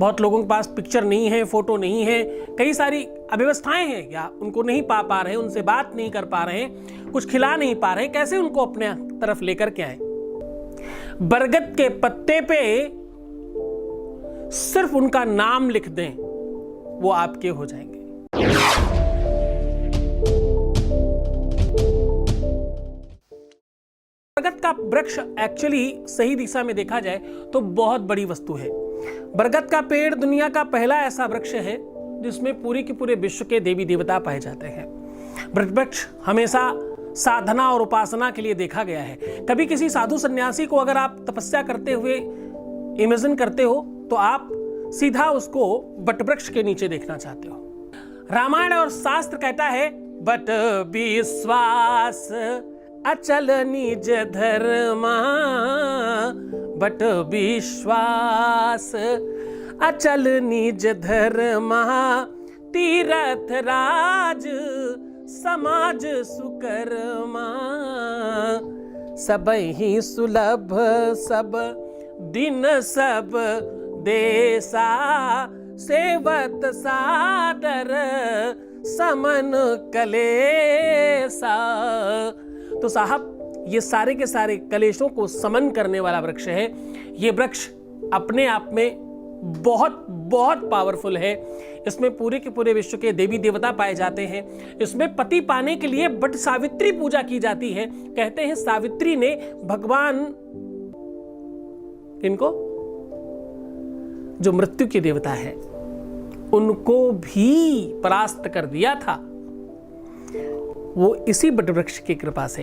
बहुत लोगों के पास पिक्चर नहीं है, फोटो नहीं है, कई सारी अव्यवस्थाएं हैं, या उनको नहीं पा रहे, उनसे बात नहीं कर पा रहे, कुछ खिला नहीं पा रहे, कैसे उनको अपने तरफ लेकर के आए? बरगद के पत्ते पे सिर्फ उनका नाम लिख दें, वो आपके हो जाएंगे। बरगद का वृक्ष एक्चुअली सही दिशा में देखा जाए तो बहुत बड़ी वस्तु है। बरगद का पेड़ दुनिया का पहला ऐसा वृक्ष है जिसमें पूरे के पूरे विश्व के देवी देवता पाए जाते हैं। वृक्ष हमेशा साधना और उपासना के लिए देखा गया है। कभी किसी साधु सन्यासी को अगर आप तपस्या करते हुए इमेजिन करते हो तो आप सीधा उसको बट वृक्ष के नीचे देखना चाहते हो। रामायण और शास्त्र कहता है बट विश्वास अचल निज धर्मा, बट विश्वास अचल निज धर्मा, तीरथ राज समाज सुकर्मा, सब ही सुलभ सब दिन सब देसा, सेवत सादर समन कलेसा। तो साहब ये सारे के सारे कलेशों को समन करने वाला वृक्ष है। ये वृक्ष अपने आप में बहुत बहुत पावरफुल है। इसमें पूरे के पूरे विश्व के देवी देवता पाए जाते हैं। इसमें पति पाने के लिए बट सावित्री पूजा की जाती है। कहते हैं सावित्री ने भगवान इनको जो मृत्यु के देवता है उनको भी परास्त कर दिया था, वो इसी बट वृक्ष की कृपा से।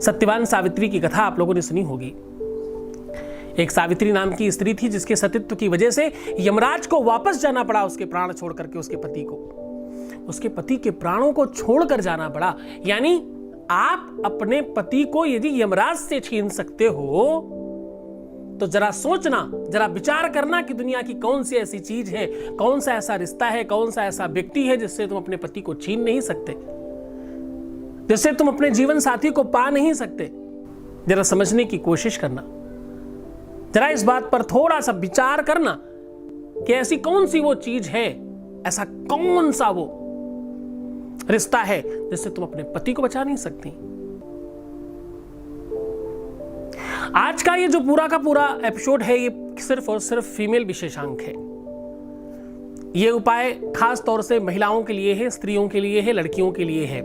सत्यवान सावित्री की कथा आप लोगों ने सुनी होगी। एक सावित्री नाम की स्त्री थी जिसके सतीत्व की वजह से यमराज को वापस जाना पड़ा, उसके प्राण छोड़ करके उसके पति को, उसके पति के प्राणों को छोड़कर जाना पड़ा। यानी आप अपने पति को यदि यमराज से छीन सकते हो तो जरा सोचना, जरा विचार करना कि दुनिया की कौन सी ऐसी चीज है, कौन सा ऐसा रिश्ता है, कौन सा ऐसा व्यक्ति है जिससे तुम अपने पति को छीन नहीं सकते, जिससे तुम अपने जीवन साथी को पा नहीं सकते। जरा समझने की कोशिश करना, जरा इस बात पर थोड़ा सा विचार करना कि ऐसी कौन सी वो चीज है, ऐसा कौन सा वो रिश्ता है जिससे तुम अपने पति को बचा नहीं सकती। आज का ये जो पूरा का पूरा एपिसोड है ये सिर्फ और सिर्फ फीमेल विशेषांक है। ये उपाय खास तौर से महिलाओं के लिए है, स्त्रियों के लिए है, लड़कियों के लिए है।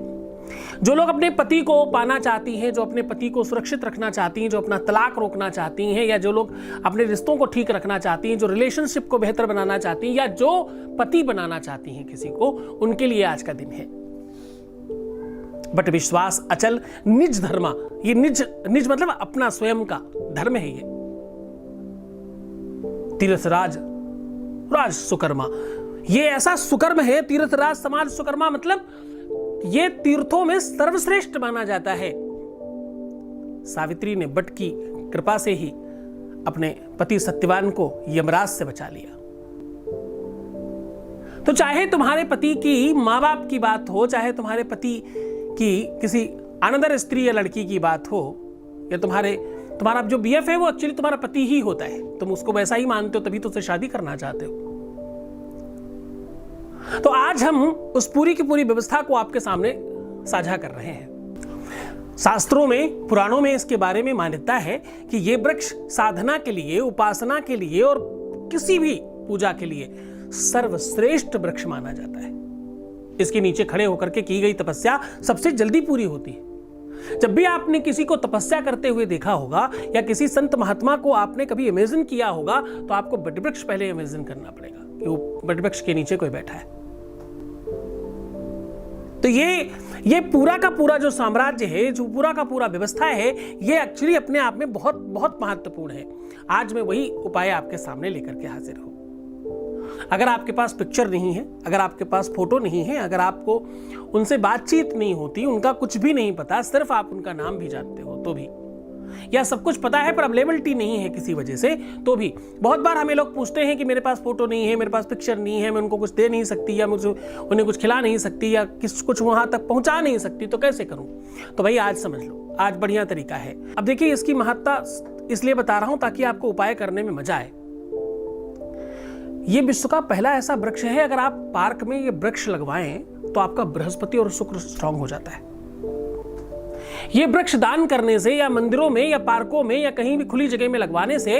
जो लोग अपने पति को पाना चाहती हैं, जो अपने पति को सुरक्षित रखना चाहती हैं, जो अपना तलाक रोकना चाहती हैं, या जो लोग अपने रिश्तों को ठीक रखना चाहती हैं, जो रिलेशनशिप को बेहतर बनाना चाहती हैं, या जो पति बनाना चाहती हैं किसी को, उनके लिए आज का दिन है। बट विश्वास अचल निज धर्मा, ये निज मतलब अपना स्वयं का धर्म है। ये तीर्थराज राज सुकर्मा, ये ऐसा सुकर्म है, तीर्थराज समाज सुकर्मा मतलब ये तीर्थों में सर्वश्रेष्ठ माना जाता है। सावित्री ने बट की कृपा से ही अपने पति सत्यवान को यमराज से बचा लिया। तो चाहे तुम्हारे पति की मां बाप की बात हो, चाहे तुम्हारे पति कि किसी अनदर स्त्री या लड़की की बात हो, या तुम्हारा जो बीएफ है वो एक्चुअली तुम्हारा पति ही होता है, तुम उसको वैसा ही मानते हो तभी तो उससे शादी करना चाहते हो। तो आज हम उस पूरी की पूरी व्यवस्था को आपके सामने साझा कर रहे हैं। शास्त्रों में, पुराणों में इसके बारे में मान्यता है कि यह वृक्ष साधना के लिए, उपासना के लिए और किसी भी पूजा के लिए सर्वश्रेष्ठ वृक्ष माना जाता है। इसके नीचे खड़े होकर के की गई तपस्या सबसे जल्दी पूरी होती है। जब भी आपने किसी को तपस्या करते हुए देखा होगा या किसी संत महात्मा को आपने कभी इमेजिन किया होगा तो आपको बट वृक्ष पहले इमेजिन करना पड़ेगा कि वो बट वृक्ष के नीचे कोई बैठा है। तो ये पूरा का पूरा जो साम्राज्य है, जो पूरा का पूरा व्यवस्था है, ये एक्चुअली अपने आप में बहुत बहुत महत्वपूर्ण है। आज मैं वही उपाय आपके सामने लेकर के हाजिर हूं। अगर आपके पास पिक्चर नहीं है, अगर आपके पास फोटो नहीं है, अगर आपको उनसे बातचीत नहीं होती, उनका कुछ भी नहीं पता, सिर्फ आप उनका नाम भी जानते हो तो भी या सब कुछ पता है पर अवेलेबिलिटी नहीं है किसी वजह से, तो भी बहुत बार हमें लोग पूछते हैं कि मेरे पास फोटो नहीं है, मेरे पास पिक्चर नहीं है, मैं उनको कुछ दे नहीं सकती, या मुझे उन्हें कुछ खिला नहीं सकती, या कुछ वहां तक पहुंचा नहीं सकती, तो कैसे करूं? तो भाई आज समझ लो, आज बढ़िया तरीका है। अब देखिए, इसकी महत्ता इसलिए बता रहा हूं ताकि आपको उपाय करने में मजा आए। ये विश्व का पहला ऐसा वृक्ष है, अगर आप पार्क में ये वृक्ष लगवाएं तो आपका बृहस्पति और शुक्र स्ट्रांग हो जाता है। ये वृक्ष दान करने से, या मंदिरों में, या पार्कों में, या कहीं भी खुली जगह में लगवाने से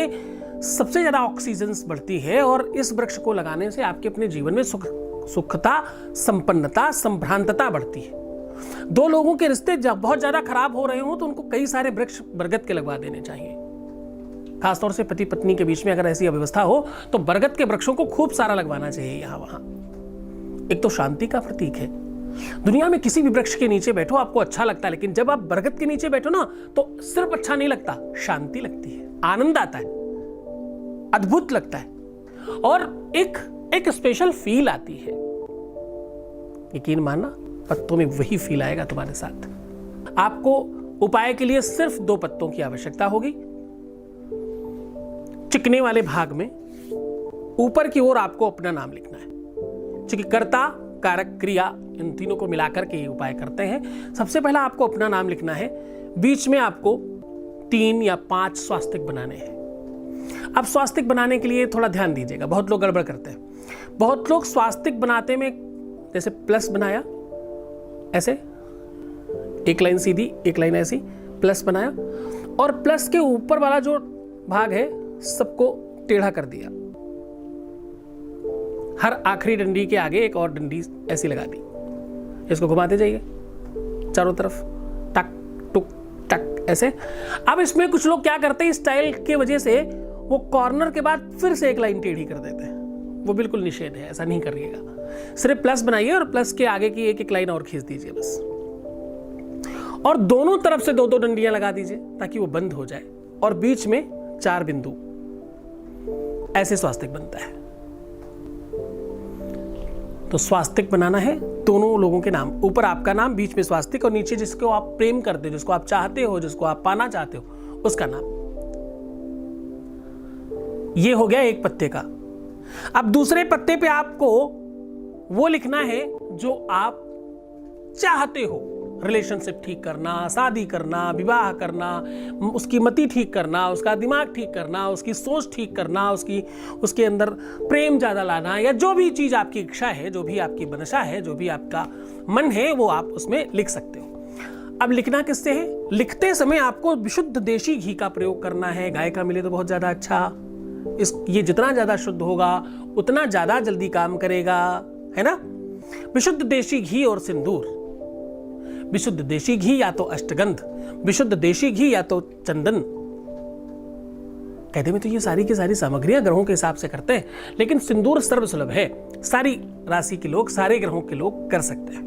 सबसे ज्यादा ऑक्सीजन बढ़ती है, और इस वृक्ष को लगाने से आपके अपने जीवन में सुखता, संपन्नता, संभ्रांतता बढ़ती है। दो लोगों के रिश्ते बहुत ज्यादा खराब हो रहे हो तो उनको कई सारे वृक्ष बरगद के लगवा देने चाहिए। खासतौर से पति पत्नी के बीच में अगर ऐसी अव्यवस्था हो तो बरगद के वृक्षों को खूब सारा लगवाना चाहिए यहां वहां। एक तो शांति का प्रतीक है। दुनिया में किसी भी वृक्ष के नीचे बैठो आपको अच्छा लगता है, लेकिन जब आप बरगद के नीचे बैठो ना तो सिर्फ अच्छा नहीं लगता, शांति लगती है, आनंद आता है, अद्भुत लगता है, और एक स्पेशल फील आती है। यकीन मानना, पत्तों में वही फील आएगा तुम्हारे साथ। आपको उपाय के लिए सिर्फ 2 पत्तों की आवश्यकता होगी। चिकने वाले भाग में ऊपर की ओर आपको अपना नाम लिखना है, क्योंकि कर्ता, कारक, क्रिया, इन तीनों को मिलाकर के ये उपाय करते हैं। सबसे पहला आपको अपना नाम लिखना है। बीच में आपको 3 या 5 स्वास्तिक बनाने हैं। अब स्वास्तिक बनाने के लिए थोड़ा ध्यान दीजिएगा, बहुत लोग गड़बड़ करते हैं। बहुत लोग स्वास्तिक बनाते में जैसे प्लस बनाया, ऐसे एक लाइन सीधी, एक लाइन ऐसी, प्लस बनाया, और प्लस के ऊपर वाला जो भाग है सबको टेढ़ा कर दिया। हर आखिरी डंडी के आगे एक और डंडी ऐसी लगा दी। इसको घुमाते जाइए चारों तरफ, टक टुक टक ऐसे। अब इसमें कुछ लोग क्या करते हैं, स्टाइल के वजह से वो कॉर्नर के बाद फिर से एक लाइन टेढ़ी कर देते हैं। वो बिल्कुल निषेध है, ऐसा नहीं करिएगा। सिर्फ प्लस बनाइए और प्लस के आगे की एक एक लाइन और खींच दीजिए बस, और दोनों तरफ से 2-2 डंडियां लगा दीजिए ताकि वो बंद हो जाए, और बीच में 4 बिंदु। ऐसे स्वास्तिक बनता है। तो स्वास्तिक बनाना है दोनों लोगों के नाम, ऊपर आपका नाम, बीच में स्वास्तिक, और नीचे जिसको आप प्रेम करते हो, जिसको आप चाहते हो, जिसको आप पाना चाहते हो, उसका नाम। ये हो गया एक पत्ते का। अब दूसरे पत्ते पे आपको वो लिखना है जो आप चाहते हो। रिलेशनशिप ठीक करना, शादी करना, विवाह करना, उसकी मति ठीक करना, उसका दिमाग ठीक करना, उसकी सोच ठीक करना, उसके अंदर प्रेम ज्यादा लाना, या जो भी चीज आपकी इच्छा है, जो भी आपकी मनसा है, जो भी आपका मन है, वो आप उसमें लिख सकते हो। अब लिखना किससे है? लिखते समय आपको विशुद्ध देशी घी का प्रयोग करना है। गाय का मिले तो बहुत ज्यादा अच्छा। ये जितना ज्यादा शुद्ध होगा उतना ज्यादा जल्दी काम करेगा, है ना। विशुद्ध देशी घी और सिंदूर। विशुद्ध देशी घी या तो अष्टगंध, विशुद्ध देशी घी या तो चंदन। कहते में तो ये सारी की सारी सामग्रियां ग्रहों के हिसाब से करते हैं, लेकिन सिंदूर सर्वसुलभ है। सारी राशि के लोग, सारे ग्रहों के लोग कर सकते हैं।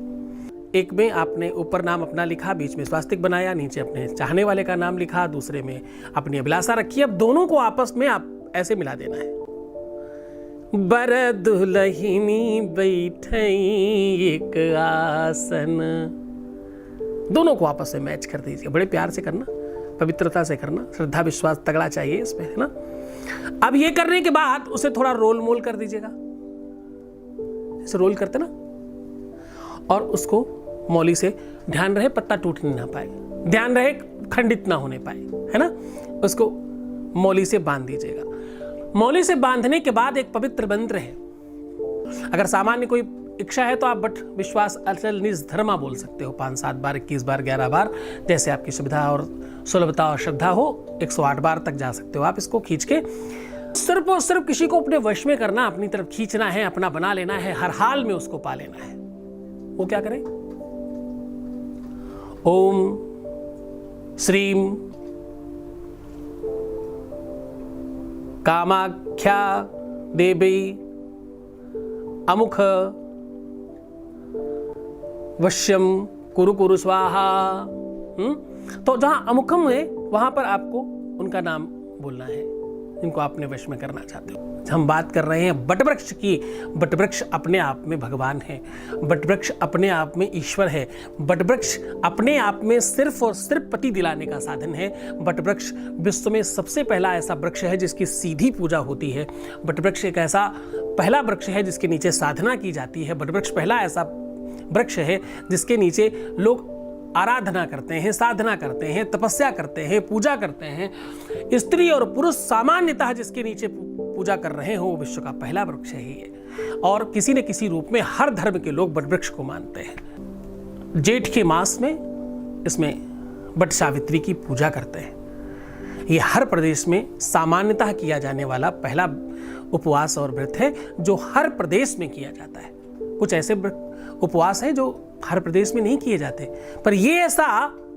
एक में आपने ऊपर नाम अपना लिखा, बीच में स्वास्तिक बनाया, नीचे अपने चाहने वाले का नाम लिखा, दूसरे में अपनी अभिलाषा रखी। अब दोनों को आपस में आप ऐसे मिला देना है। बर दुलहिनी बैठई एक आसन। दोनों को आपस में मैच कर दीजिए। बड़े प्यार से करना, पवित्रता से करना, श्रद्धा विश्वास तगड़ा चाहिए इसमें, है ना। अब ये करने के बाद उसे थोड़ा रोल मोल कर दीजिएगा, जैसे रोल करते ना, और उसको मौली से ध्यान रहे पत्ता टूटने ना पाए, ध्यान रहे खंडित ना होने पाए, है ना। उसको मौली से बांध दीजिएगा। मौली से बांधने के बाद एक पवित्र मंत्र है। अगर सामान्य कोई इच्छा है तो आप बट विश्वास अचल निज धर्मा बोल सकते हो 5-7 बार, 21 बार, 11 बार, जैसे आपकी सुविधा और सुलभता और श्रद्धा हो। 108 बार तक जा सकते हो आप इसको खींच के। सिर्फ और सिर्फ किसी को अपने वश में करना, अपनी तरफ खींचना है, अपना बना लेना है, हर हाल में उसको पा लेना है। वो क्या करें? ओम श्रीम कामाख्या देवी अमुख वश्यम कुरु कुरु स्वाहा। तो जहां अमुखम है वहां पर आपको उनका नाम बोलना है। जिनको आप अपने वश में करना चाहते हो। हम बात कर रहे हैं वटवृक्ष की। वटवृक्ष अपने आप में भगवान है, वटवृक्ष अपने आप में ईश्वर है, वटवृक्ष अपने आप में सिर्फ और सिर्फ पति दिलाने का साधन है। वटवृक्ष विश्व में सबसे पहला ऐसा वृक्ष है जिसकी सीधी पूजा होती है। वटवृक्ष एक ऐसा पहला वृक्ष है जिसके नीचे साधना की जाती है। वटवृक्ष पहला ऐसा वृक्ष है जिसके नीचे लोग आराधना करते हैं, साधना करते हैं, तपस्या करते हैं, पूजा करते हैं। स्त्री और पुरुष सामान्यतः जिसके नीचे पूजा कर रहे हो वो विश्व का पहला वृक्ष ही है। और किसी न किसी रूप में हर धर्म के लोग वटवृक्ष को मानते हैं। जेठ के मास में इसमें वट सावित्री की पूजा करते हैं। ये हर प्रदेश में सामान्यतः किया जाने वाला पहला उपवास और व्रत है जो हर प्रदेश में किया जाता है। कुछ ऐसे उपवास हैं जो हर प्रदेश में नहीं किए जाते, पर यह ऐसा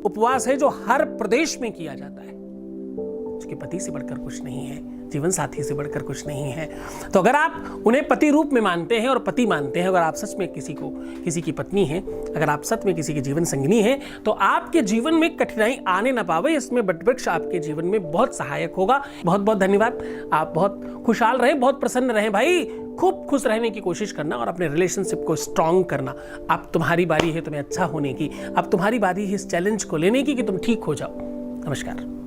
उपवास है जो हर प्रदेश में किया जाता है। उसके पति से बढ़कर कुछ नहीं है, जीवन साथी से बढ़कर कुछ नहीं है। तो अगर आप उन्हें पति रूप में मानते हैं और पति मानते हैं, अगर आप सच में किसी की पत्नी हैं, अगर आप सच में किसी की जीवन संगिनी हैं, तो आपके जीवन में कठिनाई आने ना पावे, इसमें वटवृक्ष आपके जीवन में बहुत सहायक होगा। बहुत बहुत धन्यवाद। आप बहुत खुशहाल रहें, बहुत प्रसन्न रहें भाई। खूब खुश रहने की कोशिश करना और अपने रिलेशनशिप को स्ट्रांग करना। अब तुम्हारी बारी है तुम्हें अच्छा होने की, अब तुम्हारी बारी है इस चैलेंज को लेने की कि तुम ठीक हो जाओ। नमस्कार।